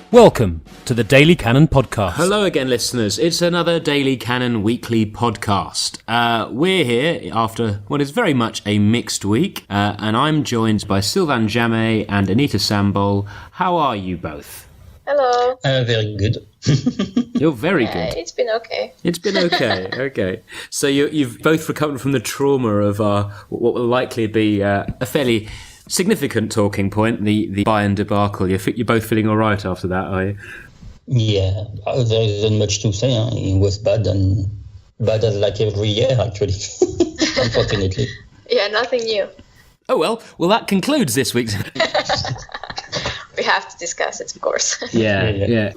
Welcome to the Daily Cannon Podcast. Hello again, listeners. It's another Daily Cannon weekly podcast. We're here after what is very much a mixed week, and I'm joined by Sylvain Jamais and Anita and Sylvain. How are you both? Hello. Very good. You're very good. It's been okay. It's been okay. Okay. So you've both recovered from the trauma of what will likely be a fairly significant talking point, the Bayern debacle. You're both feeling all right after that, are you? Yeah, there isn't much to say. Huh? It was bad as like every year, actually, unfortunately. Yeah, nothing new. Oh, well, that concludes this week's... We have to discuss it, of course. Yeah.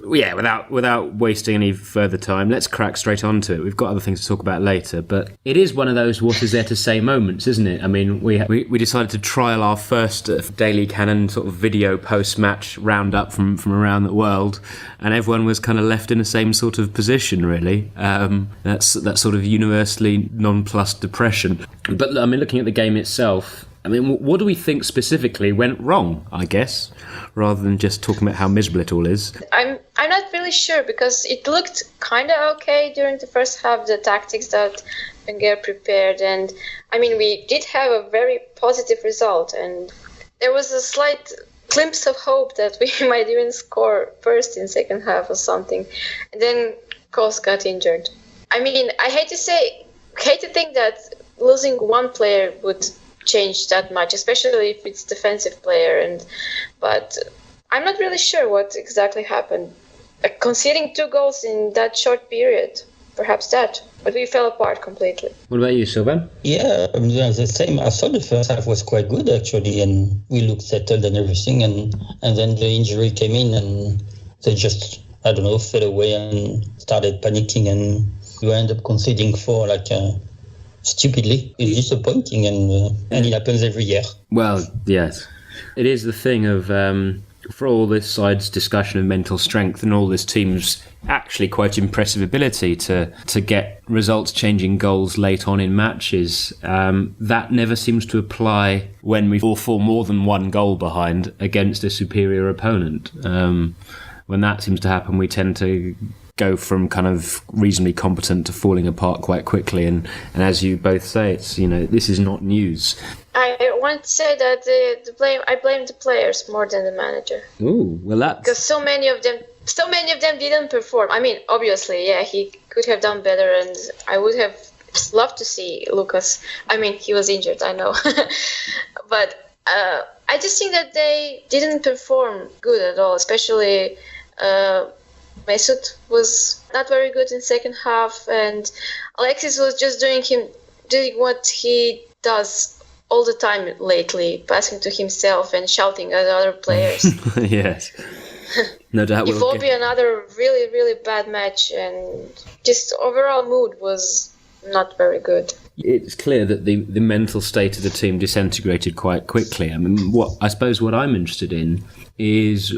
Without wasting any further time, let's crack straight onto it. We've got other things to talk about later, but it is one of those what is there to say moments, isn't it? I mean, we decided to trial our first Daily Cannon sort of video post-match roundup from around the world, and everyone was kind of left in the same sort of position, really. That's sort of universally nonplussed depression. But I mean, looking at the game itself, I mean, what do we think specifically went wrong, I guess, rather than just talking about how miserable it all is? I'm not really sure, because it looked kind of okay during the first half, the tactics that Wenger prepared. And, I mean, we did have a very positive result, and there was a slight glimpse of hope that we might even score first in second half or something. And then Kos got injured. I mean, I hate to think that losing one player would change that much, especially if it's defensive player, but I'm not really sure what exactly happened. Conceding 2 goals in that short period, perhaps that, but we fell apart completely. What about you, Sylvain? Yeah, the same. I thought the first half was quite good, actually, and we looked settled and everything, and then the injury came in, and they just, I don't know, fell away and started panicking, and we ended up conceding 4 stupidly. It's disappointing, and it happens every year. Well, yes. It is the thing of, for all this side's discussion of mental strength and all this team's actually quite impressive ability to get results-changing goals late on in matches, that never seems to apply when we fall more than 1 goal behind against a superior opponent. When that seems to happen, we tend to go from kind of reasonably competent to falling apart quite quickly, and as you both say, it's, this is not news. I want to say that I blame the players more than the manager. Ooh, well, that's because so many of them didn't perform. I mean, obviously, yeah, he could have done better, and I would have loved to see Lucas. I mean, he was injured, I know, but I just think that they didn't perform good at all, especially Mesut was not very good in second half, and Alexis was just doing what he does all the time lately, passing to himself and shouting at other players. Yes, no doubt. It will be another really, really bad match, and just overall mood was not very good. It's clear that the mental state of the team disintegrated quite quickly. I mean, what I'm interested in is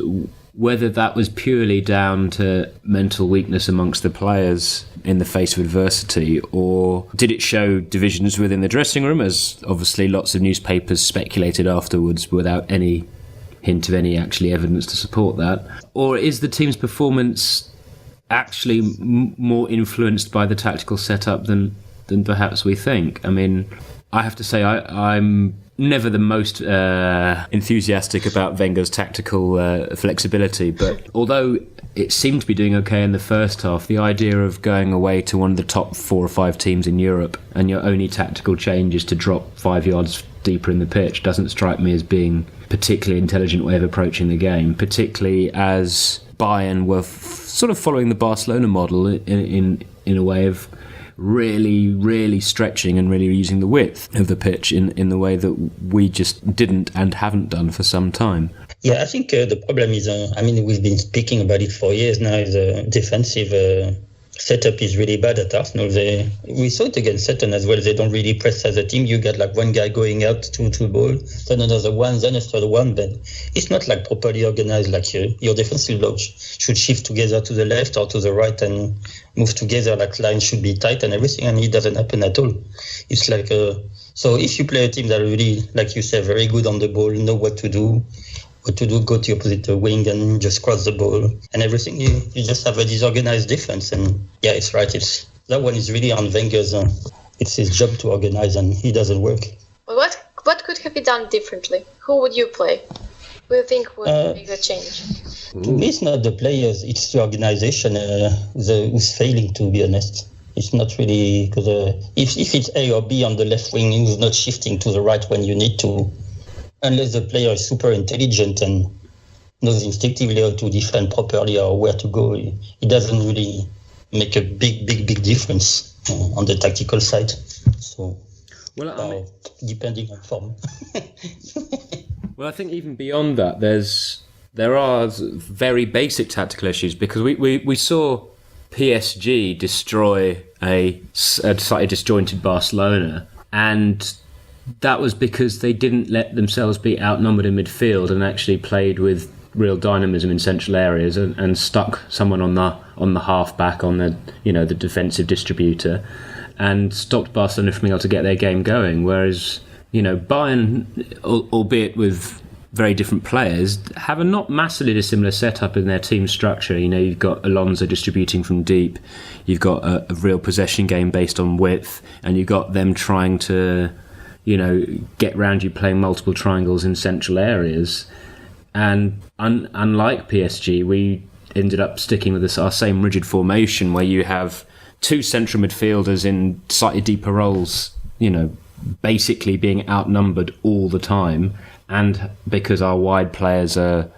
whether that was purely down to mental weakness amongst the players in the face of adversity, or did it show divisions within the dressing room, as obviously lots of newspapers speculated afterwards without any hint of any actually evidence to support that? Or is the team's performance actually more influenced by the tactical setup than perhaps we think? I mean, I have to say I'm never the most enthusiastic about Wenger's tactical flexibility, but although it seemed to be doing okay in the first half, the idea of going away to one of the top 4 or 5 teams in Europe and your only tactical change is to drop 5 yards deeper in the pitch doesn't strike me as being a particularly intelligent way of approaching the game, particularly as Bayern were sort of following the Barcelona model in a way of really, really stretching and really using the width of the pitch in the way that we just didn't and haven't done for some time. Yeah, I think the problem is, we've been speaking about it for years now, the defensive setup is really bad at Arsenal. We saw it against Sutton as well. They don't really press as a team. You get like one guy going out to ball, then another one, then a third one. But it's not like properly organized. Like your defensive block should shift together to the left or to the right and move together. Like lines should be tight and everything, and it doesn't happen at all. It's like so if you play a team that really, like you say, very good on the ball, know what to do, what to do, go to opposite wing and just cross the ball and everything. You just have a disorganized defense. And yeah, it's right. That one is really on Wenger's. It's his job to organize, and he doesn't work. Well, what could have been done differently? Who would you play? Who do you think would make the change? To me, it's not the players, it's the organization who's failing, to be honest. It's not really, because if it's A or B on the left wing, who's not shifting to the right when you need to, unless the player is super intelligent and knows instinctively how to defend properly or where to go, it doesn't really make a big difference on the tactical side. So, depending on form. Well, I think even beyond that, there are very basic tactical issues, because we saw PSG destroy a slightly disjointed Barcelona, and that was because they didn't let themselves be outnumbered in midfield and actually played with real dynamism in central areas and stuck someone on the half-back, on the defensive distributor, and stopped Barcelona from being able to get their game going. Whereas, Bayern, albeit with very different players, have a not massively dissimilar setup in their team structure. You've got Alonso distributing from deep, you've got a real possession game based on width, and you've got them trying to, get round you, playing multiple triangles in central areas. And unlike PSG, we ended up sticking with our same rigid formation, where you have two central midfielders in slightly deeper roles, basically being outnumbered all the time. And because our wide players are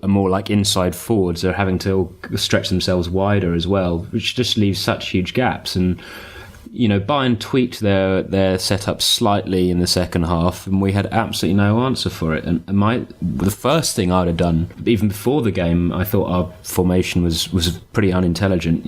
more like inside forwards, they're having to stretch themselves wider as well, which just leaves such huge gaps. And Bayern tweaked their setup slightly in the second half, and we had absolutely no answer for it. And the first thing I'd have done, even before the game, I thought our formation was pretty unintelligent.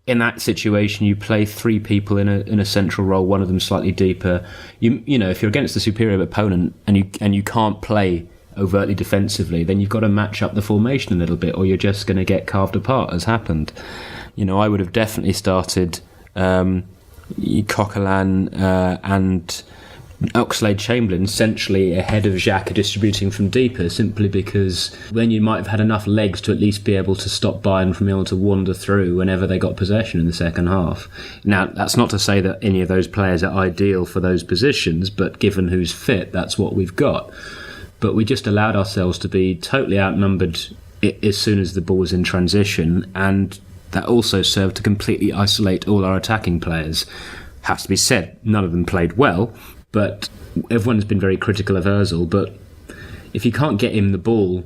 In that situation, you play three people in a central role, one of them slightly deeper. If you're against a superior opponent and you can't play overtly defensively, then you've got to match up the formation a little bit, or you're just going to get carved apart, as happened. I would have definitely started Coquelin and Oxlade-Chamberlain essentially ahead of Xhaka distributing from deeper, simply because then you might have had enough legs to at least be able to stop Bayern from being able to wander through whenever they got possession in the second half. Now, that's not to say that any of those players are ideal for those positions, but given who's fit, that's what we've got. But we just allowed ourselves to be totally outnumbered as soon as the ball was in transition, and that also served to completely isolate all our attacking players. Has to be said, none of them played well, but everyone's been very critical of Ozil. But if you can't get him the ball,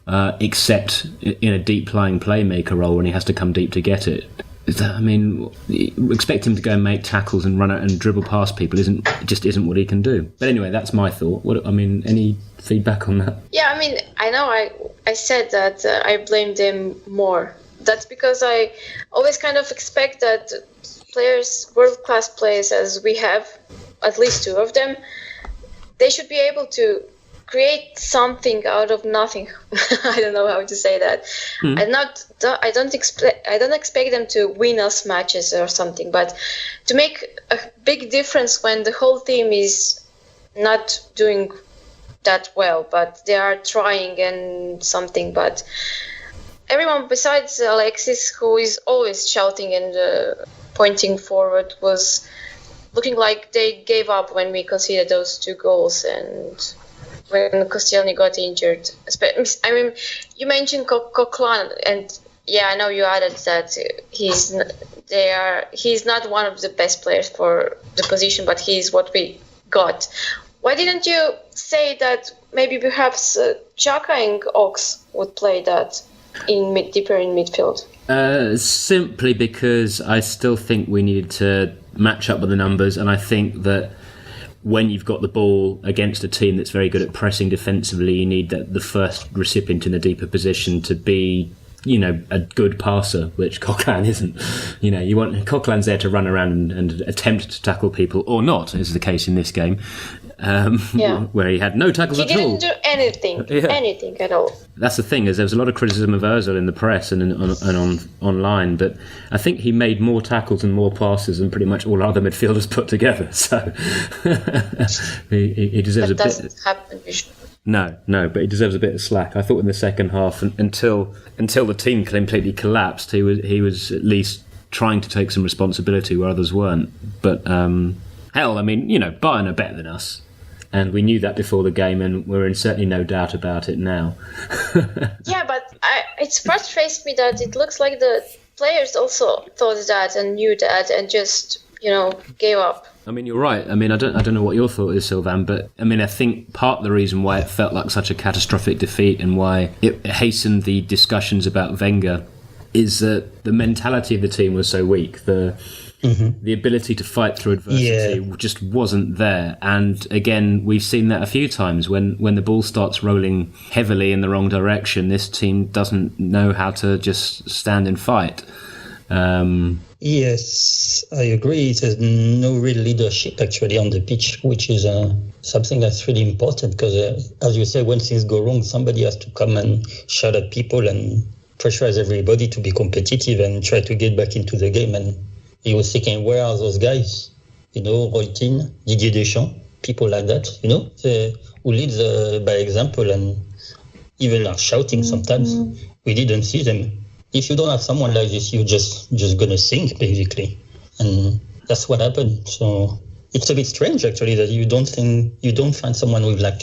except in a deep-lying playmaker role when he has to come deep to get it, expect him to go and make tackles and run out and dribble past people isn't what he can do. But anyway, that's my thought. Any feedback on that? Yeah, I know I said that I blamed him more. That's because I always kind of expect that players, world-class players as we have, at least two of them, they should be able to create something out of nothing. I don't know how to say that. I don't expect them to win us matches or something, but to make a big difference when the whole team is not doing that well, but they are trying and something, but everyone besides Alexis, who is always shouting and pointing forward, was looking like they gave up when we conceded those two goals and when Koscielny got injured. You mentioned Coquelin, and yeah, I know you added that he's not one of the best players for the position, but he's what we got. Why didn't you say that maybe perhaps Xhaka and Ox would play that deeper in midfield? Simply because I still think we needed to match up with the numbers, and I think that when you've got the ball against a team that's very good at pressing defensively, you need the first recipient in a deeper position to be, a good passer, which Coquelin isn't. You want Coquelin's there to run around and attempt to tackle people, or not, as is the case in this game, where he had no tackles at all. He didn't do anything at all. That's the thing, is there was a lot of criticism of Ozil in the press and on online, but I think he made more tackles and more passes than pretty much all other midfielders put together. So he deserves that doesn't happen usually. No, but he deserves a bit of slack. I thought in the second half, until the team completely collapsed, he was at least trying to take some responsibility where others weren't. But hell, I mean, Bayern are better than us, and we knew that before the game, and we're in certainly no doubt about it now. Yeah, but it frustrates me that it looks like the players also thought that and knew that and just gave up. I mean, you're right. I mean, I don't know what your thought is, Sylvain, but I mean, I think part of the reason why it felt like such a catastrophic defeat and why it hastened the discussions about Wenger is that the mentality of the team was so weak. The ability to fight through adversity just wasn't there. And again, we've seen that a few times. When the ball starts rolling heavily in the wrong direction, this team doesn't know how to just stand and fight. Yes, I agree. There's no real leadership actually on the pitch, which is something that's really important because, as you say, when things go wrong, somebody has to come and shout at people and pressurize everybody to be competitive and try to get back into the game. And he was thinking, where are those guys? Roy Keane, Didier Deschamps, people like that, who leads by example and even are shouting sometimes. We didn't see them. If you don't have someone like this, you're just gonna sink basically, and that's what happened. So it's a bit strange actually that you don't find someone with like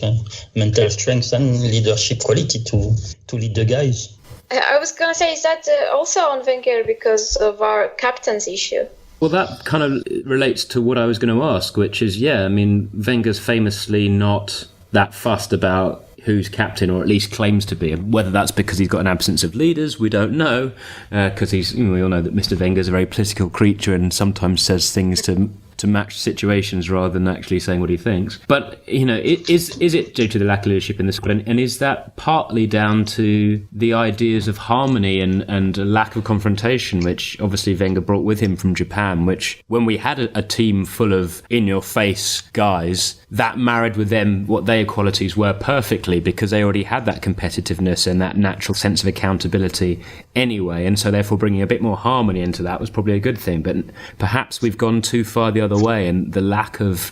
mental strength and leadership quality to lead the guys. I was gonna say, is that also on Wenger because of our captain's issue? Well, that kind of relates to what I was going to ask, which is, I mean, Wenger's famously not that fussed about who's captain, or at least claims to be. Whether that's because he's got an absence of leaders, we don't know, because we all know that Mr. Wenger's a very political creature and sometimes says things to match situations rather than actually saying what he thinks. But, is it due to the lack of leadership in the squad? And is that partly down to the ideas of harmony and a lack of confrontation, which obviously Wenger brought with him from Japan, which when we had a team full of in-your-face guys, that married with them what their qualities were perfectly because they already had that competitiveness and that natural sense of accountability anyway. And so therefore bringing a bit more harmony into that was probably a good thing. But perhaps we've gone too far the other way, and the lack of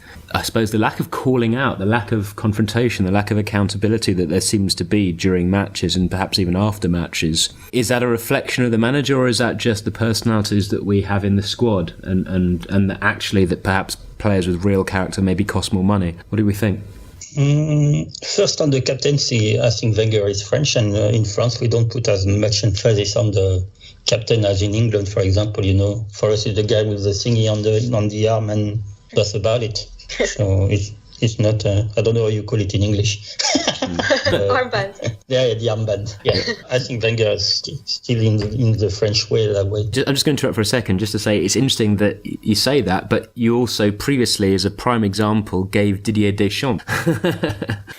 calling out, the lack of confrontation, the lack of accountability that there seems to be during matches and perhaps even after matches. Is that a reflection of the manager, or is that just the personalities that we have in the squad and actually that perhaps players with real character maybe cost more money? What do we think? First, on the captaincy, I think Wenger is French, and in France we don't put as much emphasis on the captain as in England, for example. For us it's the guy with the thingy on the arm, and that's about it. So it's not I don't know how you call it in English. Armband. Yeah, the armband. Yeah, I think Wenger is still in the French way that way. I'm just going to interrupt for a second just to say it's interesting that you say that, but you also previously, as a prime example, gave Didier Deschamps.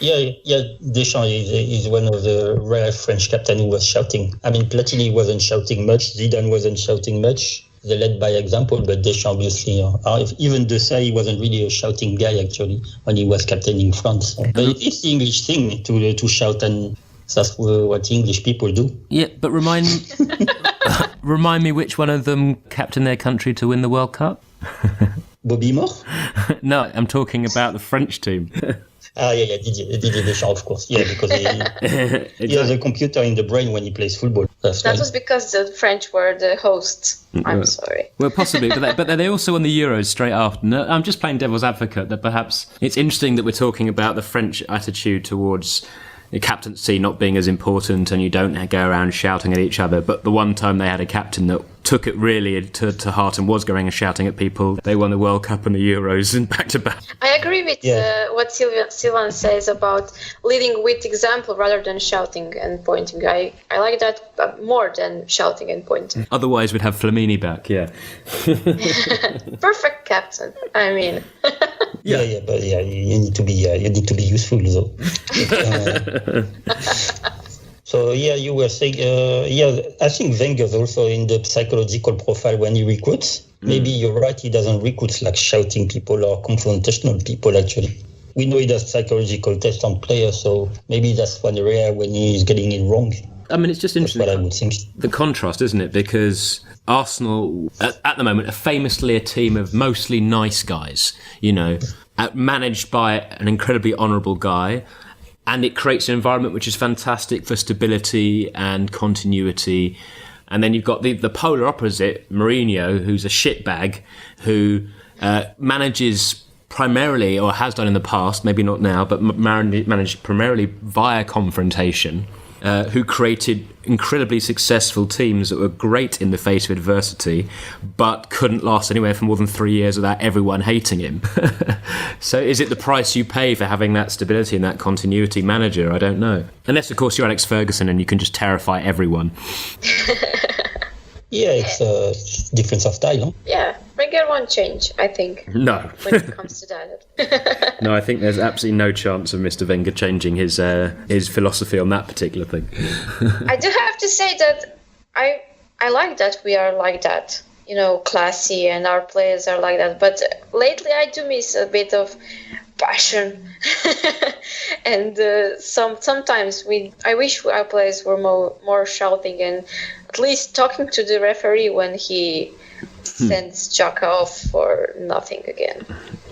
Yeah, Deschamps is one of the rare French captains who was shouting. I mean, Platini wasn't shouting much, Zidane wasn't shouting much. They led by example, but Deschamps obviously, even Desailly wasn't really a shouting guy actually when he was captaining France. But it's the English thing to shout, and that's what English people do. Yeah, but remind me which one of them captained their country to win the World Cup? Bobby Moore? No, I'm talking about the French team. Didier Deschamps, of course. Yeah, because he has a computer in the brain when he plays football. That was because the French were the hosts. I'm sorry. Well, possibly, but they also won the Euros straight after. No, I'm just playing devil's advocate that perhaps it's interesting that we're talking about the French attitude towards the captaincy not being as important, and you don't go around shouting at each other. But the one time they had a captain that took it really to heart and was going and shouting at people, they won the World Cup and the Euros and back to back. I agree with what Sylvain says about leading with example rather than shouting and pointing. I like that more than shouting and pointing. Otherwise, we'd have Flamini back. Yeah. Perfect captain. I mean. But you need to be useful though. So you were saying, I think Wenger's also in the psychological profile when he recruits. Maybe you're right, he doesn't recruit like shouting people or confrontational people actually. We know he does psychological tests on players, so maybe that's one area when he's getting it wrong. I mean, it's just interesting. That's what I would think. The contrast, isn't it? Because Arsenal, at the moment, are famously a team of mostly nice guys, managed by an incredibly honourable guy. and it creates an environment which is fantastic for stability and continuity. And then you've got the polar opposite, Mourinho, who's a shitbag, who manages primarily, or has done in the past, maybe not now, but managed primarily via confrontation, who created incredibly successful teams that were great in the face of adversity, but couldn't last anywhere for more than 3 years without everyone hating him. So is it the price you pay for having that stability and that continuity manager? I don't know. Unless, of course, you're Alex Ferguson and you can just terrify everyone. Yeah, it's a difference of style. Huh? Yeah, Wenger won't change, I think. No. When it comes to that. No, I think there's absolutely no chance of Mr. Wenger changing his philosophy on that particular thing. I do have to say that I like that we are like that, classy, and our players are like that. But lately I do miss a bit of passion. And sometimes I wish our players were more shouting and at least talking to the referee when he sends Xhaka off for nothing again.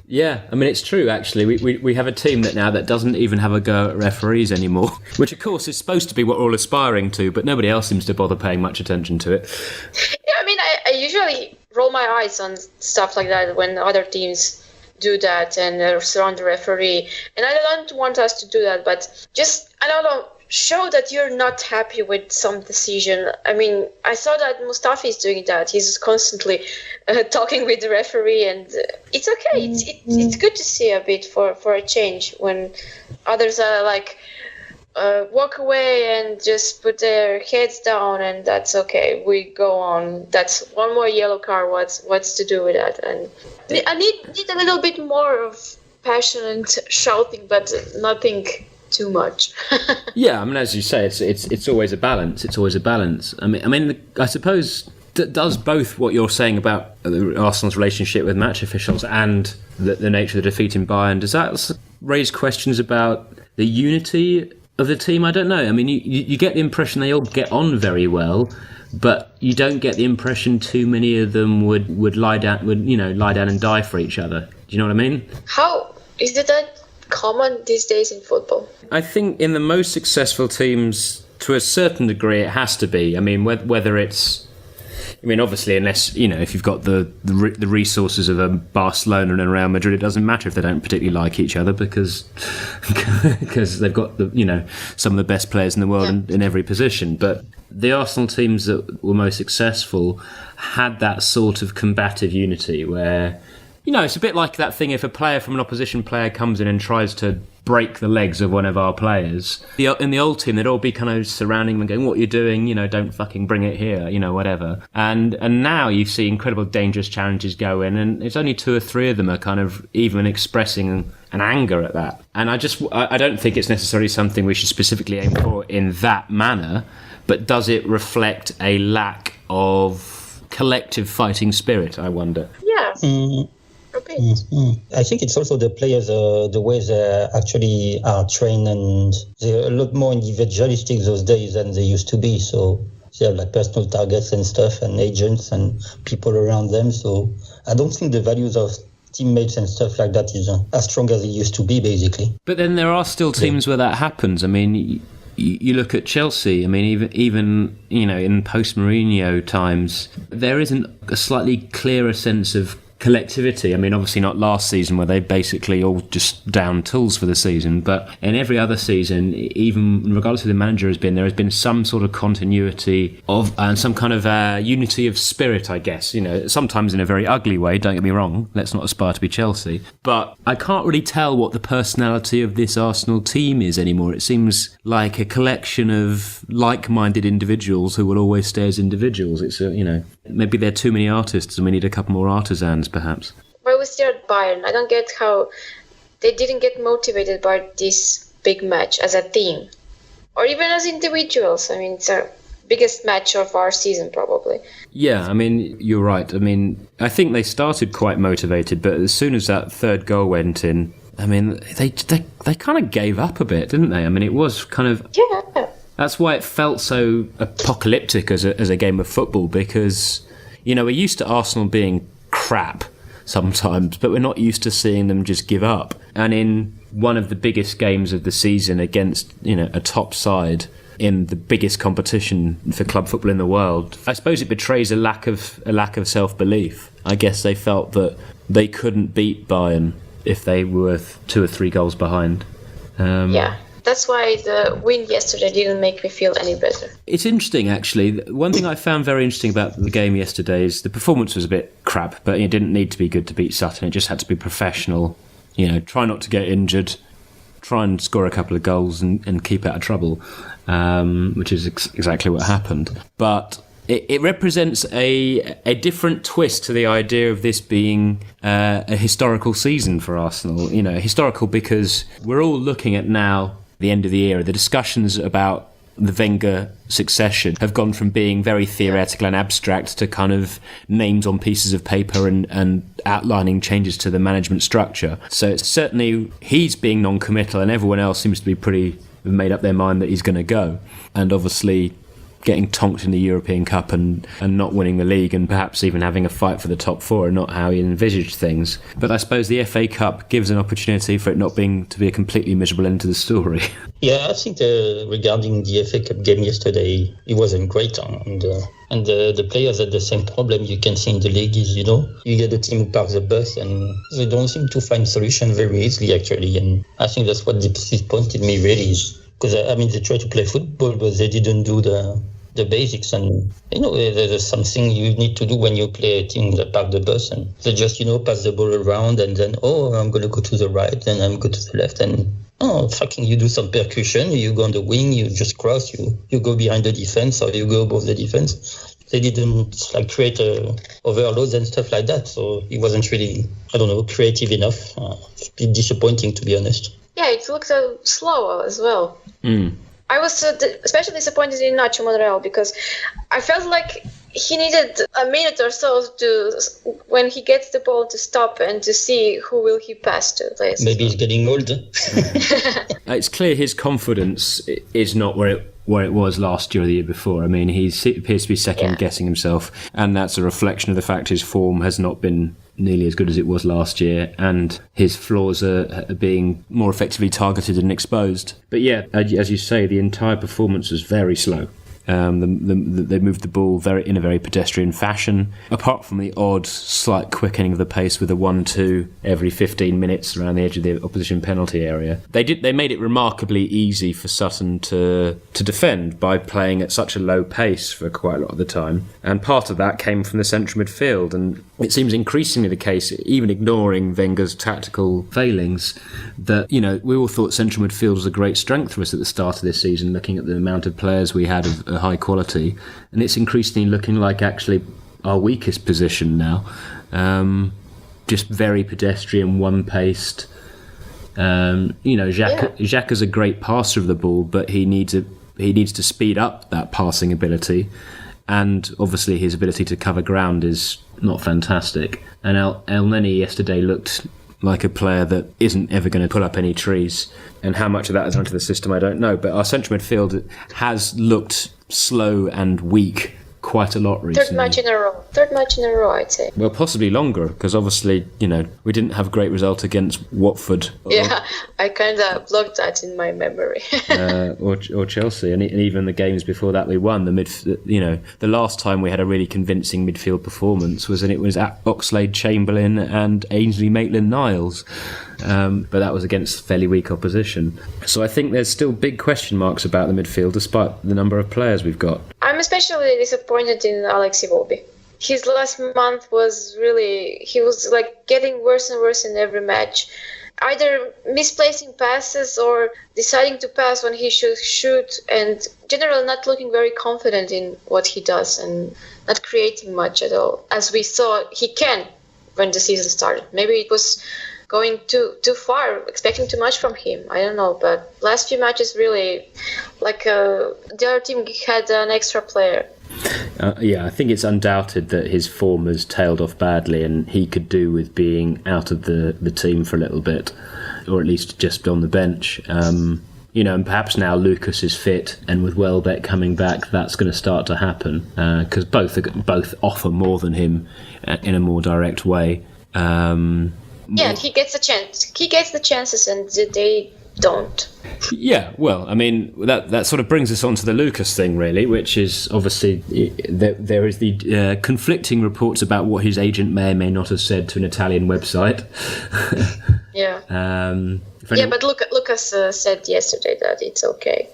Yeah, I mean, it's true, actually. We have a team now that doesn't even have a go at referees anymore, which, of course, is supposed to be what we're all aspiring to, but nobody else seems to bother paying much attention to it. Yeah, I mean, I usually roll my eyes on stuff like that when other teams do that and surround the referee. And I don't want us to do that, but just, I don't know, show that you're not happy with some decision. I mean, I saw that Mustafi is doing that. He's constantly talking with the referee, and it's okay. It's good to see a bit for a change when others are like, walk away and just put their heads down, and that's okay. We go on. That's one more yellow card. What's to do with that? And I need a little bit more of passion and shouting, but nothing too much. Yeah, I mean, as you say, it's always a balance. It's always a balance. I mean, I suppose does both what you're saying about Arsenal's relationship with match officials and the nature of the defeat in Bayern. Does that raise questions about the unity of the team? I don't know. I mean, you get the impression they all get on very well, but you don't get the impression too many of them would lie down and die for each other. Do you know what I mean? How is it that common these days in football? I think in the most successful teams, to a certain degree, it has to be. I mean, whether it's, I mean, obviously, unless, if you've got the resources of a Barcelona and a Real Madrid, it doesn't matter if they don't particularly like each other because they've got some of the best players in the world in every position. But the Arsenal teams that were most successful had that sort of combative unity where, it's a bit like that thing if a player from an opposition player comes in and tries to break the legs of one of our players. In the old team, they'd all be kind of surrounding them and going, what are you doing? Don't fucking bring it here, whatever. And now you see incredible dangerous challenges go in, and it's only 2 or 3 of them are kind of even expressing an anger at that. And I don't think it's necessarily something we should specifically aim for in that manner, but does it reflect a lack of collective fighting spirit, I wonder? Yeah. I think it's also the players, the way they actually are trained, and they're a lot more individualistic those days than they used to be. So they have like personal targets and stuff, and agents and people around them. So I don't think the values of teammates and stuff like that is as strong as it used to be, basically. But then there are still teams where that happens. I mean, you look at Chelsea. I mean, even in post-Mourinho times, there isn't a slightly clearer sense of collectivity. I mean, obviously not last season where they basically all just down tools for the season, but in every other season, even regardless of who the manager has been, there has been some sort of continuity of and some kind of unity of spirit, I guess. Sometimes in a very ugly way, don't get me wrong, let's not aspire to be Chelsea, but I can't really tell what the personality of this Arsenal team is anymore. It seems like a collection of like-minded individuals who will always stay as individuals. It's maybe there are too many artists and we need a couple more artisans, perhaps. Why was there at Bayern? I don't get how they didn't get motivated by this big match as a team, or even as individuals. I mean, it's our biggest match of our season, probably. Yeah, I mean, you're right. I mean, I think they started quite motivated, but as soon as that third goal went in, I mean, they kind of gave up a bit, didn't they? I mean, it was kind of... Yeah. That's why it felt so apocalyptic as a game of football, because, we're used to Arsenal being crap, sometimes, but we're not used to seeing them just give up. And in one of the biggest games of the season against, a top side in the biggest competition for club football in the world, I suppose it betrays a lack of self-belief. I guess they felt that they couldn't beat Bayern if they were 2 or 3 goals behind. That's why the win yesterday didn't make me feel any better. It's interesting, actually. One thing I found very interesting about the game yesterday is the performance was a bit crap, but it didn't need to be good to beat Sutton. It just had to be professional. Try not to get injured, try and score a couple of goals and keep out of trouble, which is exactly what happened. But it represents a different twist to the idea of this being a historical season for Arsenal. Historical because we're all looking at now the end of the era. The discussions about the Wenger succession have gone from being very theoretical and abstract to kind of names on pieces of paper and outlining changes to the management structure. So it's certainly he's being non-committal and everyone else seems to be pretty made up their mind that he's going to go. And obviously getting tonked in the European Cup and not winning the league and perhaps even having a fight for the top 4 are not how he envisaged things. But I suppose the FA Cup gives an opportunity for it not being to be a completely miserable end to the story. Yeah, I think regarding the FA Cup game yesterday, it wasn't great. And the players had the same problem you can see in the league is, you get the team who parks the bus and they don't seem to find solution very easily, actually. And I think that's what disappointed me really because, they try to play football, but they didn't do the basics. And, there's something you need to do when you play a team that park the bus. And they just, pass the ball around and then, I'm going to go to the right and I'm going to the left. And, you do some percussion. You go on the wing, you just cross, you go behind the defense or you go above the defense. They didn't create overloads and stuff like that. So it wasn't really, creative enough. It's a bit disappointing, to be honest. Yeah, it looked slow as well. I was especially disappointed in Nacho Monreal because I felt like he needed a minute or so when he gets the ball to stop and to see who will he pass to. Maybe he's getting old. It's clear his confidence is not where it was last year or the year before. He appears to be second-guessing himself, and that's a reflection of the fact his form has not been nearly as good as it was last year, and his flaws are being more effectively targeted and exposed. But yeah, as you say, the entire performance was very slow. They moved the ball in a very pedestrian fashion, apart from the odd slight quickening of the pace with a 1-2 every 15 minutes around the edge of the opposition penalty area. They made it remarkably easy for Sutton to defend by playing at such a low pace for quite a lot of the time, and part of that came from the central midfield, and it seems increasingly the case, even ignoring Wenger's tactical failings, that we all thought central midfield was a great strength for us at the start of this season, looking at the amount of players we had of high quality, and it's increasingly looking like actually our weakest position now. Just very pedestrian, one-paced. Xhaka's a great passer of the ball, but he needs to speed up that passing ability, and obviously his ability to cover ground is not fantastic. And El Neni yesterday looked like a player that isn't ever going to pull up any trees. And how much of that is down to the system, I don't know. But our central midfield has looked slow and weak quite a lot recently. Third match in a row, I'd say. Well, possibly longer, because obviously, we didn't have a great result against Watford. Yeah, I kind of blocked that in my memory. or Chelsea, and even the games before that we won. The last time we had a really convincing midfield performance was at Oxlade-Chamberlain and Ainsley Maitland-Niles. But that was against fairly weak opposition. So I think there's still big question marks about the midfield, despite the number of players we've got. I'm especially disappointed in Alexi Volby. His last month was he was getting worse and worse in every match. Either misplacing passes or deciding to pass when he should shoot, and generally not looking very confident in what he does and not creating much at all, as we saw he can when the season started. Maybe it was going too far, expecting too much from him. I don't know, but last few matches really, the other team had an extra player. I think it's undoubted that his form has tailed off badly, and he could do with being out of the team for a little bit, or at least just on the bench. And perhaps now Lucas is fit, and with Welbeck coming back, that's going to start to happen, because both offer more than him in a more direct way. Yeah, he gets a chance. He gets the chances, and they don't. Yeah, well, I mean, that sort of brings us on to the Lucas thing, really, which is obviously there is the conflicting reports about what his agent may or may not have said to an Italian website. Yeah. But Lucas said yesterday that it's okay.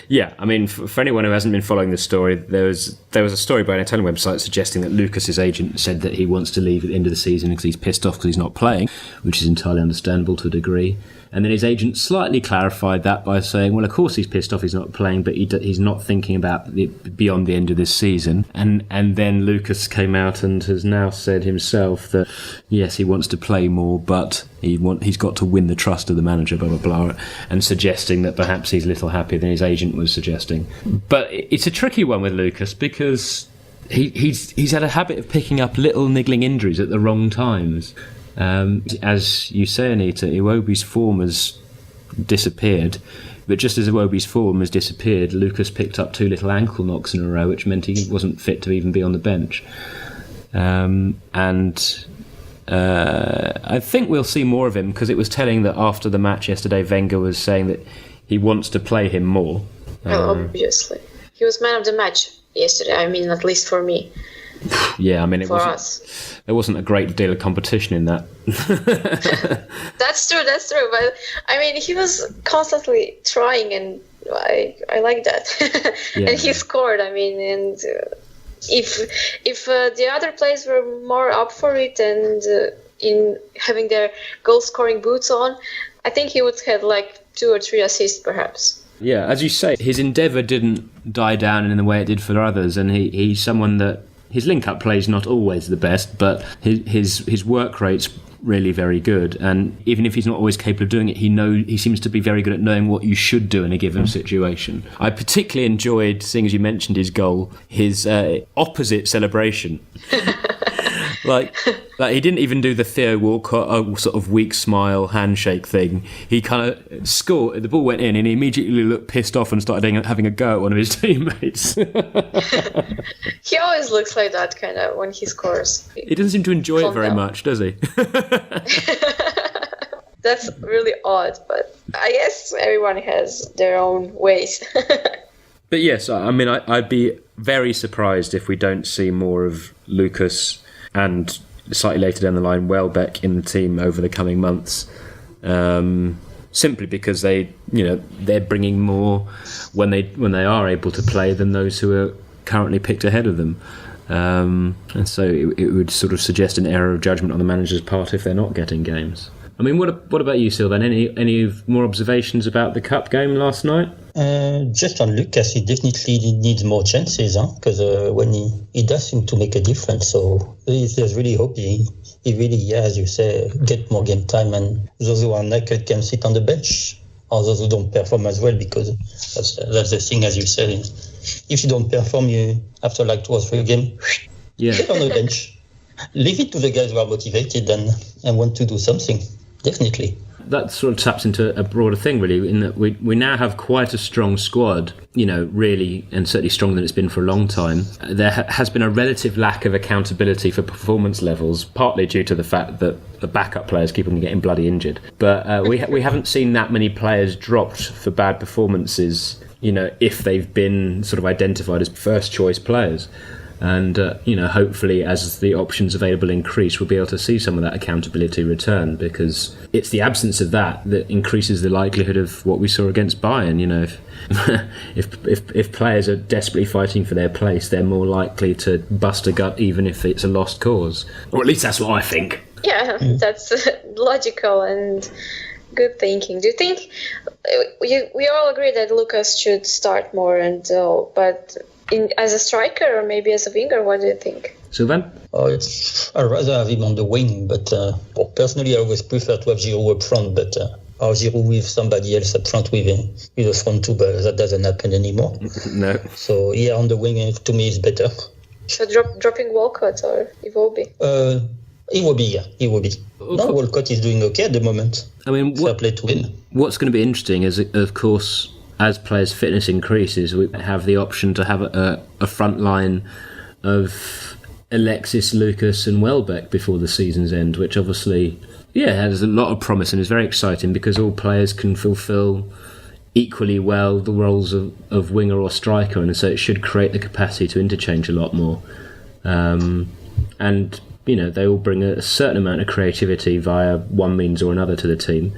Yeah, I mean, for anyone who hasn't been following the story, there was a story by an Italian website suggesting that Lucas's agent said that he wants to leave at the end of the season because he's pissed off because he's not playing, which is entirely understandable to a degree. And then his agent slightly clarified that by saying, well, of course he's pissed off he's not playing, but he's not thinking about beyond the end of this season. And then Lucas came out and has now said himself that, yes, he wants to play more, but he's got to win the trust of the manager, blah, blah, blah, and suggesting that perhaps he's a little happier than his agent was suggesting. But it's a tricky one with Lucas because he's had a habit of picking up little niggling injuries at the wrong times. As you say, Anita, Iwobi's form has disappeared, but just as Iwobi's form has disappeared, Lucas picked up 2 little ankle knocks in a row, which meant he wasn't fit to even be on the bench. I think we'll see more of him because it was telling that after the match yesterday, Wenger was saying that he wants to play him more. Well, obviously. He was man of the match yesterday, I mean, at least for me. Yeah, I mean, there wasn't a great deal of competition in that. That's true. But I mean, he was constantly trying, and I like that. Yeah. And he scored. I mean, and if the other players were more up for it and in having their goal-scoring boots on, I think he would have like 2 or 3 assists, perhaps. Yeah, as you say, his endeavour didn't die down in the way it did for others, and he's someone that. His link-up play is not always the best, but his work rate's really very good. And even if he's not always capable of doing it, he seems to be very good at knowing what you should do in a given situation. I particularly enjoyed, seeing as you mentioned his goal, his opposite celebration. Like he didn't even do the Theo Walcott sort of weak smile handshake thing. He kind of scored, the ball went in, and he immediately looked pissed off and started having a go at one of his teammates. He always looks like that kind of when he scores. He doesn't seem to enjoy it very much, does he? That's really odd, but I guess everyone has their own ways. But yes, I mean, I'd be very surprised if we don't see more of Lucas and slightly later down the line Welbeck in the team over the coming months, simply because they're bringing more when they are able to play than those who are currently picked ahead of them, and so it would sort of suggest an error of judgment on the manager's part if they're not getting games. I mean, what about you, Sylvain? Any more observations about the cup game last night? Just on Lucas, he definitely needs more chances, because when he does seem to make a difference. So there's really hope he really, as you say, get more game time, and those who are naked can sit on the bench, or those who don't perform as well, because that's the thing, as you said. If you don't perform, you after like 2 or 3 games, get on the bench. Leave it to the guys who are motivated and want to do something. Definitely. That sort of taps into a broader thing, really, in that we now have quite a strong squad, really, and certainly stronger than it's been for a long time. There has been a relative lack of accountability for performance levels, partly due to the fact that the backup players keep on getting bloody injured. But we haven't seen that many players dropped for bad performances, if they've been sort of identified as first-choice players. And, hopefully as the options available increase, we'll be able to see some of that accountability return, because it's the absence of that increases the likelihood of what we saw against Bayern. If players are desperately fighting for their place, they're more likely to bust a gut even if it's a lost cause. Or at least that's what I think. Yeah, that's logical and good thinking. Do you think we all agree that Lucas should start more, but as a striker or maybe as a winger, what do you think? Sylvain? I'd rather have him on the wing, but personally I always prefer to have Giroud up front, but or Giroud with somebody else up front with a front two, but that doesn't happen anymore. No. So on the wing to me is better. So dropping Walcott or Iwobi? Iwobi. No, Walcott is doing okay at the moment. I mean, fair play to him. What's going to be interesting is, of course, as players' fitness increases, we have the option to have a front line of Alexis, Lucas and Welbeck before the season's end, which obviously, has a lot of promise and is very exciting because all players can fulfil equally well the roles of winger or striker, and so it should create the capacity to interchange a lot more. And they all bring a certain amount of creativity via one means or another to the team.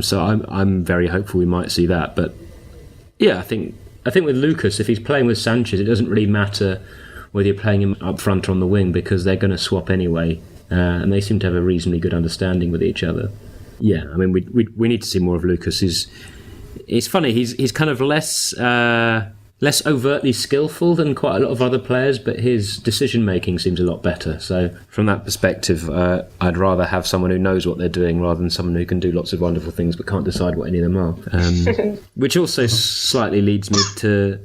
So I'm very hopeful we might see that. But I think with Lucas, if he's playing with Sanchez, it doesn't really matter whether you're playing him up front or on the wing because they're going to swap anyway, and they seem to have a reasonably good understanding with each other. Yeah, I mean we need to see more of Lucas. It's funny, he's kind of less overtly skillful than quite a lot of other players, but his decision making seems a lot better. So from that perspective, I'd rather have someone who knows what they're doing rather than someone who can do lots of wonderful things but can't decide what any of them are. Which also slightly leads me to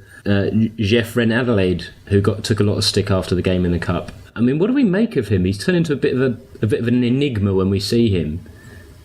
Geoffrey Adelaide, who took a lot of stick after the game in the cup. I mean, what do we make of him? He's turned into a bit of an enigma when we see him.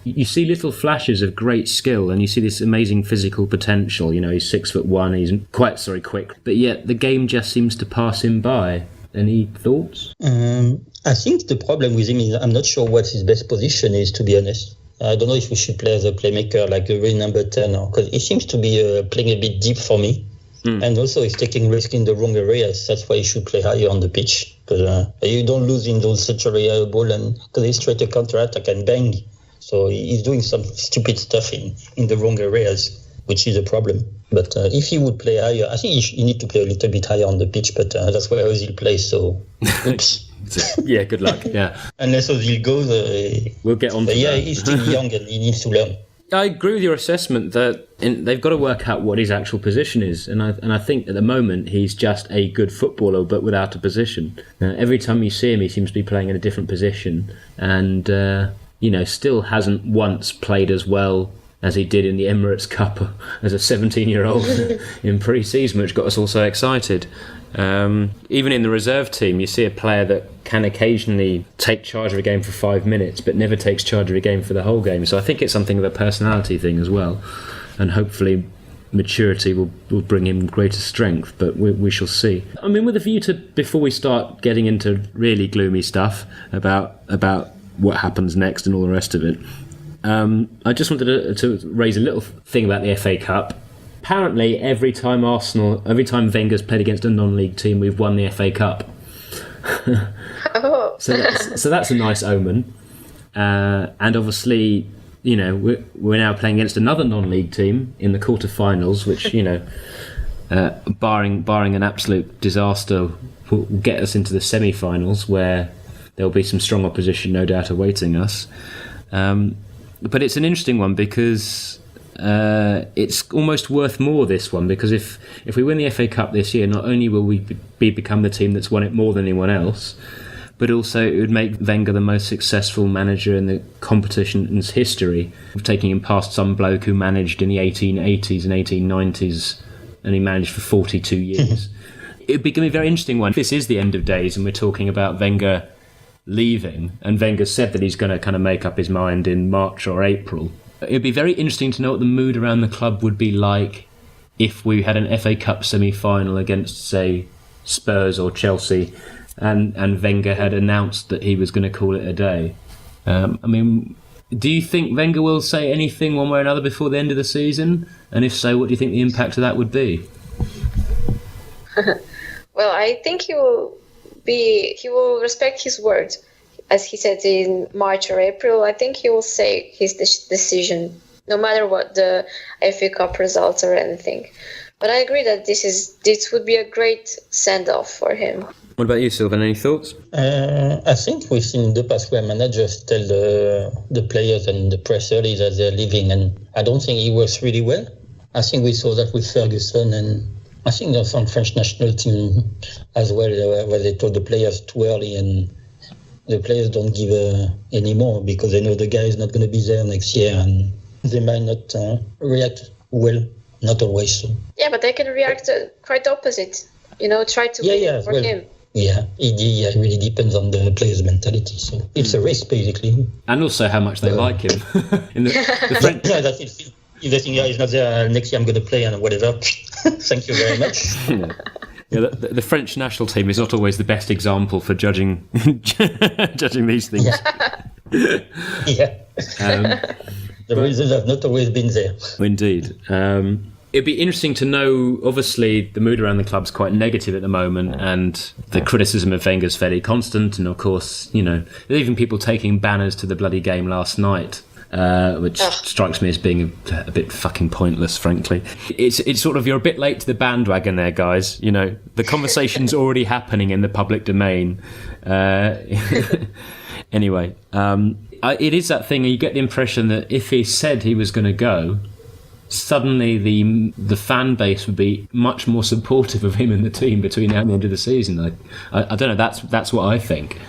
You see little flashes of great skill and you see this amazing physical potential. He's 6'1", he's quite quick, but yet the game just seems to pass him by. Any thoughts? I think the problem with him is I'm not sure what his best position is, to be honest. I don't know if we should play as a playmaker, like a real number 10, because he seems to be playing a bit deep for me. And also he's taking risk in the wrong areas. That's why he should play higher on the pitch, because you don't lose in those such area ball, and because he's straight to counter-attack and bang. So he's doing some stupid stuff in the wrong areas, which is a problem. But if he would play higher, I think he need to play a little bit higher on the pitch, but that's where Ozil plays, so oops. Yeah, good luck, yeah. Unless Ozil goes... we'll get on to that. He's still young and he needs to learn. I agree with your assessment that they've got to work out what his actual position is, and I think at the moment he's just a good footballer but without a position. Every time you see him, he seems to be playing in a different position, and still hasn't once played as well as he did in the Emirates Cup as a 17-year-old in pre-season, which got us all so excited. Even in the reserve team, you see a player that can occasionally take charge of a game for 5 minutes, but never takes charge of a game for the whole game. So I think it's something of a personality thing as well, and hopefully maturity will bring him greater strength, but we shall see. I mean, with a view to, before we start getting into really gloomy stuff about what happens next and all the rest of it, I just wanted to raise a little thing about the FA Cup. Apparently, every time Wenger's played against a non-league team, we've won the FA Cup. So that's a nice omen. And obviously, we're now playing against another non-league team in the quarter-finals, which, barring an absolute disaster, will get us into the semi-finals, where there'll be some strong opposition, no doubt, awaiting us. But it's an interesting one because it's almost worth more, this one, because if we win the FA Cup this year, not only will we become the team that's won it more than anyone else, but also it would make Wenger the most successful manager in the competition's history, taking him past some bloke who managed in the 1880s and 1890s, and he managed for 42 years. It'd be going to be a very interesting one. If this is the end of days and we're talking about Wenger leaving, and Wenger said that he's going to kind of make up his mind in March or April, it'd be very interesting to know what the mood around the club would be like if we had an FA Cup semi-final against, say, Spurs or Chelsea, and Wenger had announced that he was going to call it a day. Do you think Wenger will say anything one way or another before the end of the season? And if so, what do you think the impact of that would be? Well, I think he will respect his word. As he said in March or April, I think he will say his decision, no matter what the FA Cup results or anything. But I agree that this would be a great send-off for him. What about you, Sylvain? Any thoughts? I think we've seen in the past where managers tell the players and the press early that they're leaving, and I don't think it works really well. I think we saw that with Ferguson, and I think there's some French national team as well where they told the players too early, and the players don't give anymore because they know the guy is not going to be there next year, and they might not react well. Not always so. Yeah, but they can react quite opposite. Try to win for him. Yeah, it really depends on the player's mentality. So it's a risk, basically. And also how much they like him. In the French... Yeah, that's it. If they think he's not there next year, I'm going to play and whatever. Thank you very much. Yeah, the French national team is not always the best example for judging judging these things. Yeah. The reasons have not always been there. Indeed. It'd be interesting to know, obviously, the mood around the club's quite negative at the moment, and the criticism of Wenger's fairly constant, and of course, there's even people taking banners to the bloody game last night. Which strikes me as being a bit fucking pointless, frankly. It's sort of, you're a bit late to the bandwagon there, guys. The conversation's already happening in the public domain. Anyway, it is that thing, you get the impression that if he said he was going to go, suddenly the fan base would be much more supportive of him and the team between now and the end of the season. I don't know, that's what I think.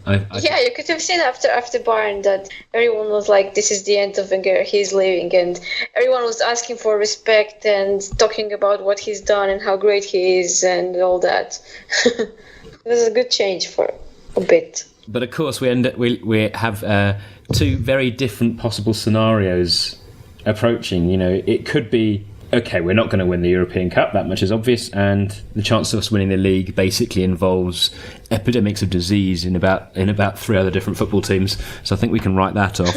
You could have seen after Bayern that everyone was like, this is the end of Wenger, he's leaving, and everyone was asking for respect and talking about what he's done and how great he is and all that. It was a good change for a bit. But of course we have two very different possible scenarios approaching. It could be, okay, we're not going to win the European Cup, that much is obvious, and the chance of us winning the league basically involves epidemics of disease in about 3 other different football teams, so I think we can write that off.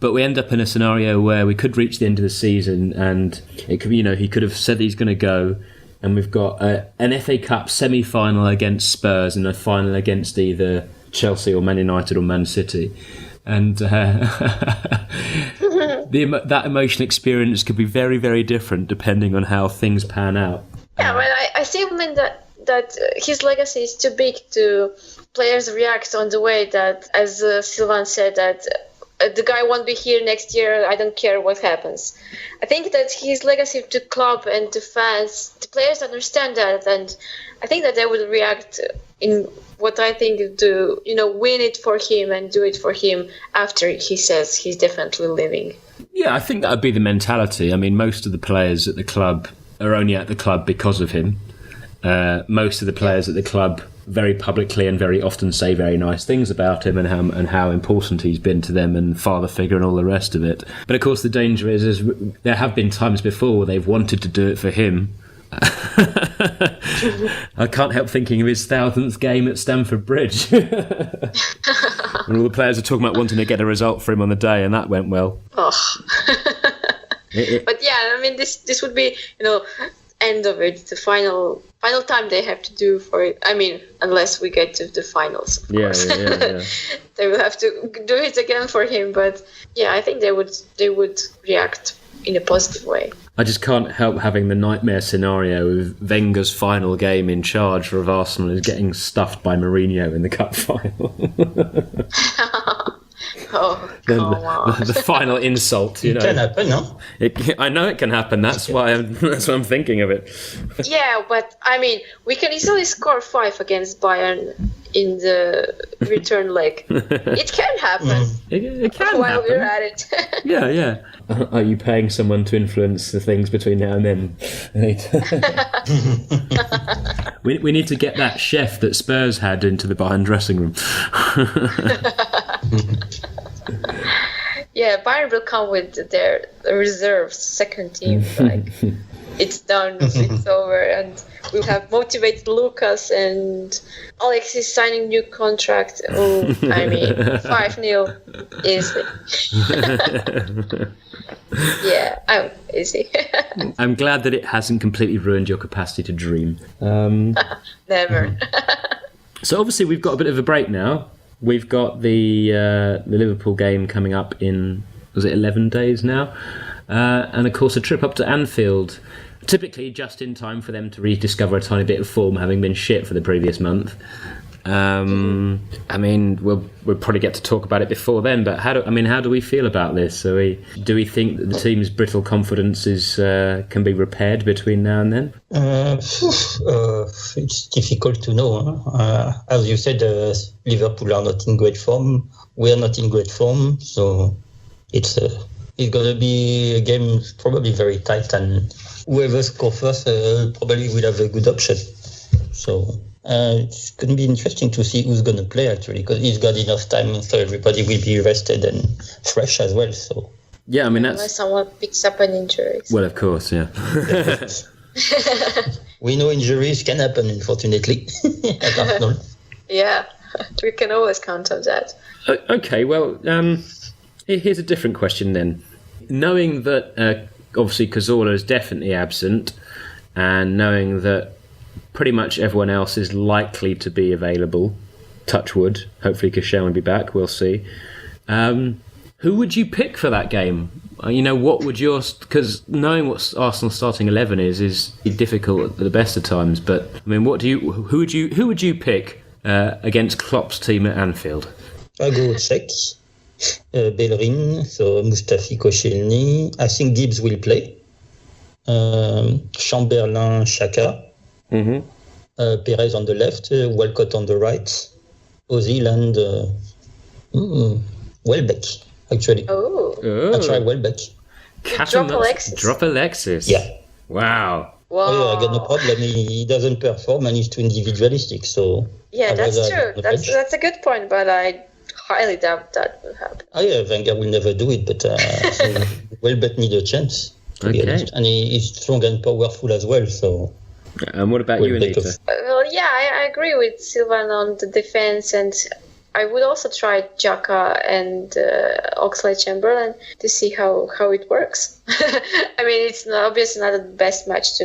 But we end up in a scenario where we could reach the end of the season, and it could be, he could have said he's going to go, and we've got an FA Cup semi-final against Spurs and a final against either Chelsea or Man United or Man City. And that emotional experience could be very, very different depending on how things pan out. Yeah, well, I still mean that his legacy is too big to players react on the way that, as Sylvain said, that the guy won't be here next year, I don't care what happens. I think that his legacy to club and to fans, the players understand that, and I think that they would react in what I think to, win it for him and do it for him after he says he's definitely leaving. Yeah, I think that would be the mentality. I mean, most of the players at the club are only at the club because of him. Most of the players at the club very publicly and very often say very nice things about him and how important he's been to them and father figure and all the rest of it. But of course the danger is there have been times before where they've wanted to do it for him. I can't help thinking of his 1000th game at Stamford Bridge. And all the players are talking about wanting to get a result for him on the day, and that went well. Oh. But yeah, I mean, this would be, end of it, the final time they have to do for it. I mean, unless we get to the finals, of course. Yeah. They will have to do it again for him. But yeah, I think they would react in a positive way. I just can't help having the nightmare scenario of Wenger's final game in charge of Arsenal is getting stuffed by Mourinho in the cup final. Oh, come on. The final insult, It can happen, no? I know it can happen. That's why I'm thinking of it. Yeah, but I mean, we can easily score 5 against Bayern in the return leg. It can happen. It can while happen. we're at it. Yeah. Are you paying someone to influence the things between now and then? We need to get that chef that Spurs had into the Bayern dressing room. Yeah, Bayern will come with their reserves, second team. Like, it's done, it's over, and we'll have motivated Lucas, and Alex is signing new contract. Oh, I mean, 5-0 easily. Yeah, easy. I'm glad that it hasn't completely ruined your capacity to dream. Never. So obviously we've got a bit of a break now. We've got the Liverpool game coming up in, was it 11 days now? And of course a trip up to Anfield, typically just in time for them to rediscover a tiny bit of form, having been shit for the previous month. I mean, we'll probably get to talk about it before then, but how do we feel about this? Do we think that the team's brittle confidence can be repaired between now and then? It's difficult to know. As you said, Liverpool are not in great form. We are not in great form, so it's going to be a game probably very tight, and whoever scores first probably will have a good option. So it's going to be interesting to see who's going to play, actually, because he's got enough time, so everybody will be rested and fresh as well. So yeah, I mean, that's unless someone picks up an injury. Well, of course, yeah. We know injuries can happen, unfortunately, at Arsenal. Yeah, we can always count on that. Okay, well, here's a different question then. Knowing that obviously Cazorla is definitely absent, and knowing that pretty much everyone else is likely to be available, touch wood, hopefully Cachet will be back, we'll see. Who would you pick for that game? What would because knowing what Arsenal's starting 11 is difficult at the best of times, but I mean, who would you pick against Klopp's team at Anfield? I'll go with Czech, Bellerin, so Mustafi Koscielny. I think Gibbs will play. Chamberlain, Xhaka. Perez on the left, Walcott on the right, Ozil and Welbeck, actually. I try Welbeck. Drop Alexis. Yeah. Wow. Oh, yeah, I got no problem. He doesn't perform and he's too individualistic. So yeah, that's true. That's a good point, but I highly doubt that will happen. Oh yeah, Wenger will never do it, but Welbeck need a chance. To be honest. And he's strong and powerful as well. So. And what about you, Anita? Well, yeah, I agree with Sylvain on the defense, and I would also try Xhaka and Oxlade-Chamberlain to see how it works. I mean, it's obviously not the best match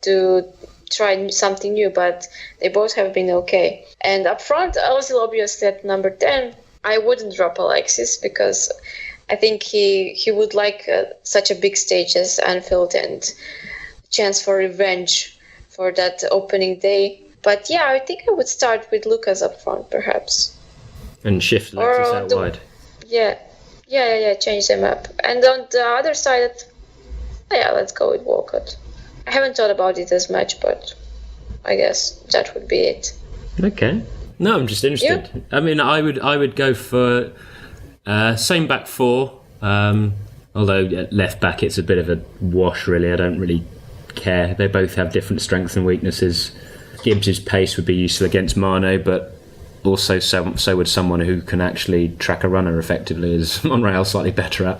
to try something new, but they both have been okay. And up front, Ozil obviously at number 10. I wouldn't drop Alexis because I think he would like such a big stage as Anfield and chance for revenge for that opening day. But yeah, I think I would start with Lucas up front, perhaps. And shift Alexis out wide. Yeah, change them up. And on the other side, let's go with Walcott. I haven't thought about it as much, but I guess that would be it. Okay. No, I'm just interested. You? I mean, I would go for same back four, although at left back it's a bit of a wash, really. I don't really care. They both have different strengths and weaknesses. Gibbs' pace would be useful against Mane, but also so would someone who can actually track a runner effectively, as Monreal's slightly better at.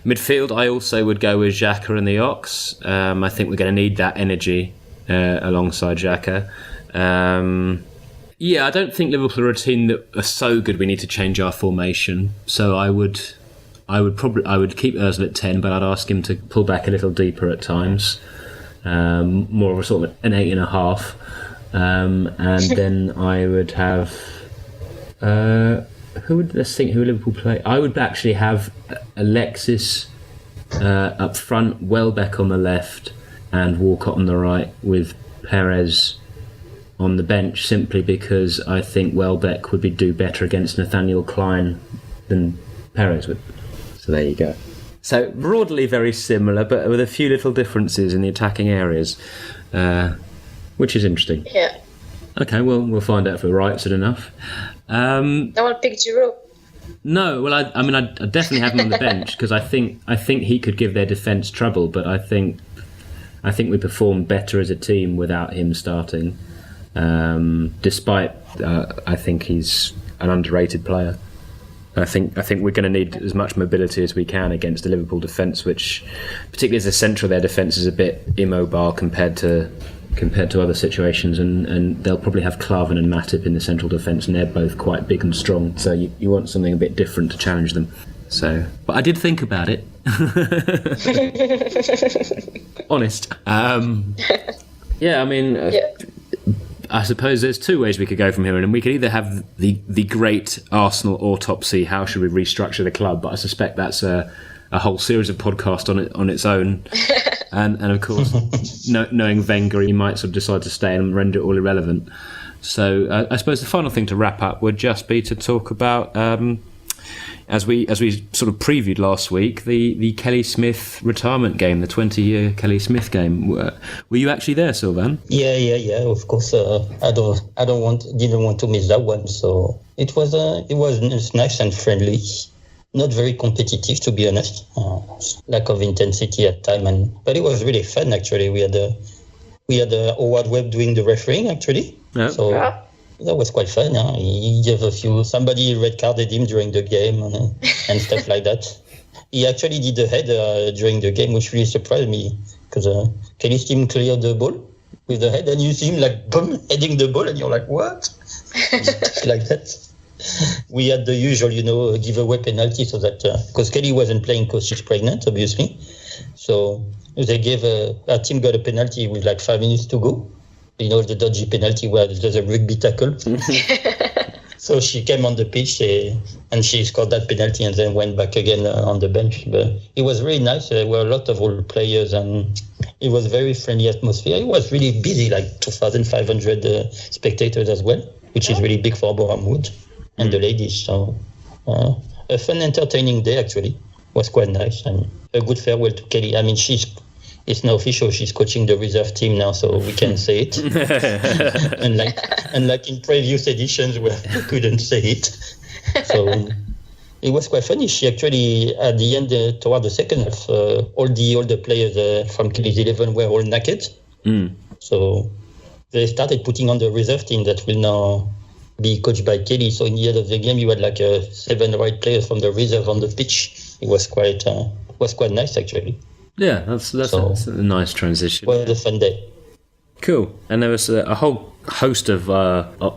Midfield, I also would go with Xhaka and the Ox. I think we're going to need that energy alongside Xhaka. I don't think Liverpool are a team that are so good we need to change our formation. So I would keep Ozil at 10, but I'd ask him to pull back a little deeper at times, more of a sort of an 8.5, and then I would have who would Liverpool play? I would actually have Alexis up front, Welbeck on the left, and Walcott on the right, with Perez on the bench, simply because I think Welbeck would do better against Nathaniel Klein than Perez would. So there you go. So broadly very similar, but with a few little differences in the attacking areas, which is interesting. Yeah. Okay, well, we'll find out if we're right soon enough. No one picked Giroud. No, well, I definitely have him on the bench because I think he could give their defence trouble, but I think we performed better as a team without him starting. Despite I think he's an underrated player. I think we're going to need as much mobility as we can against the Liverpool defence, which, particularly as the centre of their defence, is a bit immobile compared to other situations, and they'll probably have Klavan and Matip in the central defence, and they're both quite big and strong, so you want something a bit different to challenge them. So, but I did think about it. Honest. I suppose there's two ways we could go from here, and we could either have the great Arsenal autopsy, how should we restructure the club, but I suspect that's a whole series of podcasts on its own. And of course, knowing Wenger, he might sort of decide to stay and render it all irrelevant. So I suppose the final thing to wrap up would just be to talk about, as we sort of previewed last week, the Kelly Smith retirement game, the 20-year Kelly Smith game. Were you actually there, Sylvain? Yeah. Of course, I didn't want to miss that one. So it was nice and friendly. Not very competitive, to be honest. Lack of intensity at time, but it was really fun. Actually, we had Howard Webb doing the refereeing. Actually, yeah. So that was quite fun. He gave somebody red carded him during the game and stuff like that. He actually did a header during the game, which really surprised me. because Kelly's team cleared the ball with the head, and you see him like boom heading the ball, and you're like, what? Like that. We had the usual, giveaway penalty, so that because Kelly wasn't playing because she's pregnant, obviously, so they gave our team got a penalty with like 5 minutes to go. The dodgy penalty where there's a rugby tackle. So she came on the pitch and she scored that penalty and then went back again on the bench. But it was really nice. There were a lot of old players and it was very friendly atmosphere. It was really busy, like 2,500 spectators as well, which is really big for Boreham Wood and the ladies. So a fun, entertaining day actually. Was quite nice and a good farewell to Kelly. I mean, it's now official. She's coaching the reserve team now, so we can say it. and like in previous editions where we couldn't say it. So it was quite funny. She actually, at the end, toward the second half, all the players from Kelly's 11 were all naked. So they started putting on the reserve team that will now be coached by Kelly. So in the end of the game, you had like 7 or 8 players from the reserve on the pitch. It was quite nice actually. Yeah, that's a nice transition. Well, a fun day. Cool. And there was a whole host of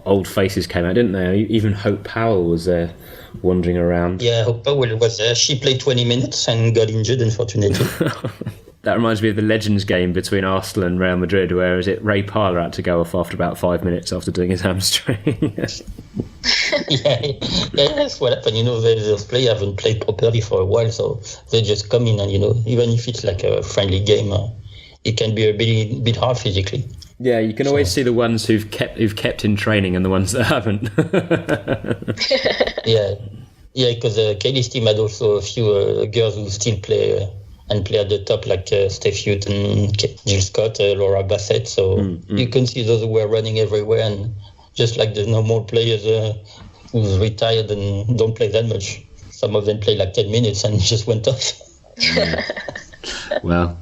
old faces came out, didn't they? Even Hope Powell was there wandering around. Yeah, Hope Powell was there. She played 20 minutes and got injured, unfortunately. That reminds me of the Legends game between Arsenal and Real Madrid, where Ray Parlour had to go off after about 5 minutes after doing his hamstring. yeah, that's what happened. Those players haven't played properly for a while, so they just come in and, even if it's like a friendly game, it can be a bit hard physically. Yeah, you can always see the ones who've kept in training and the ones that haven't. Yeah, because Kelly's team had also a few girls who still play and play at the top, like Steph Houghton, Jill Scott, Laura Bassett. So you can see those who were running everywhere, and just like the normal players who's retired and don't play that much. Some of them play like 10 minutes and just went off. Well.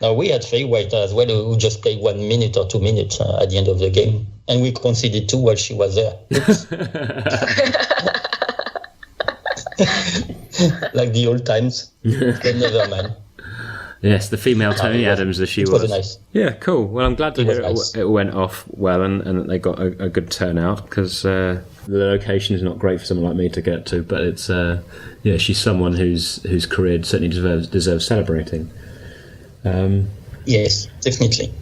Now we had Faye White as well, who just played 1 minute or 2 minutes at the end of the game. And we conceded 2 while she was there. Like the old times. But never mind. Yes, the female Tony Adams as she was. It was nice. Yeah, cool. Well, I'm glad to hear nice. it went off well and that they got a good turnout, because the location is not great for someone like me to get to, but it's she's someone whose career certainly deserves celebrating. Yes, definitely.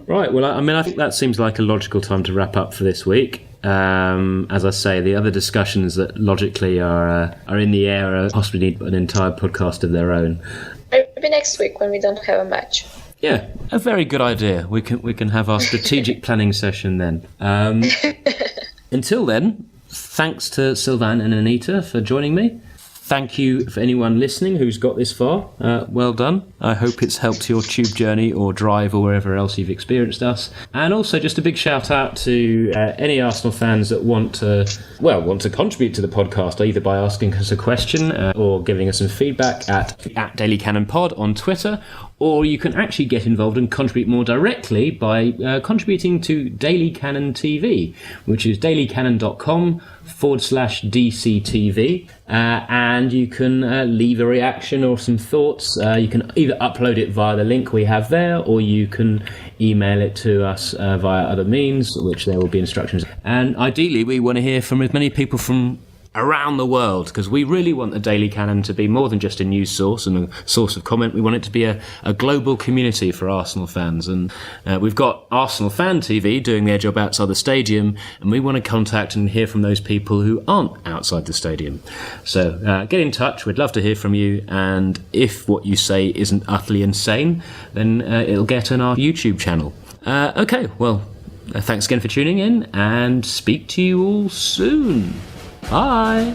Right, well, I think that seems like a logical time to wrap up for this week. As I say, the other discussions that logically are in the air possibly need an entire podcast of their own. Maybe next week when we don't have a match. Yeah, a very good idea. We can have our strategic planning session then. Until then, thanks to Sylvain and Anita for joining me. Thank you for anyone listening who's got this far. Well done. I hope it's helped your tube journey or drive or wherever else you've experienced us. And also just a big shout out to any Arsenal fans that want to contribute to the podcast, either by asking us a question or giving us some feedback at Daily Cannon Pod on Twitter, or you can actually get involved and contribute more directly by contributing to Daily Cannon TV, which is dailycannon.com/DCTV. And you can leave a reaction or some thoughts. You can either upload it via the link we have there, or you can email it to us via other means, which there will be instructions. And ideally, we want to hear from as many people from around the world, because we really want the Daily Cannon to be more than just a news source and a source of comment. We want it to be a global community for Arsenal fans, and we've got Arsenal Fan TV doing their job outside the stadium, and we want to contact and hear from those people who aren't outside the stadium. So get in touch, we'd love to hear from you, and if what you say isn't utterly insane, then it'll get on our YouTube channel. Okay, well, thanks again for tuning in, and speak to you all soon. Bye.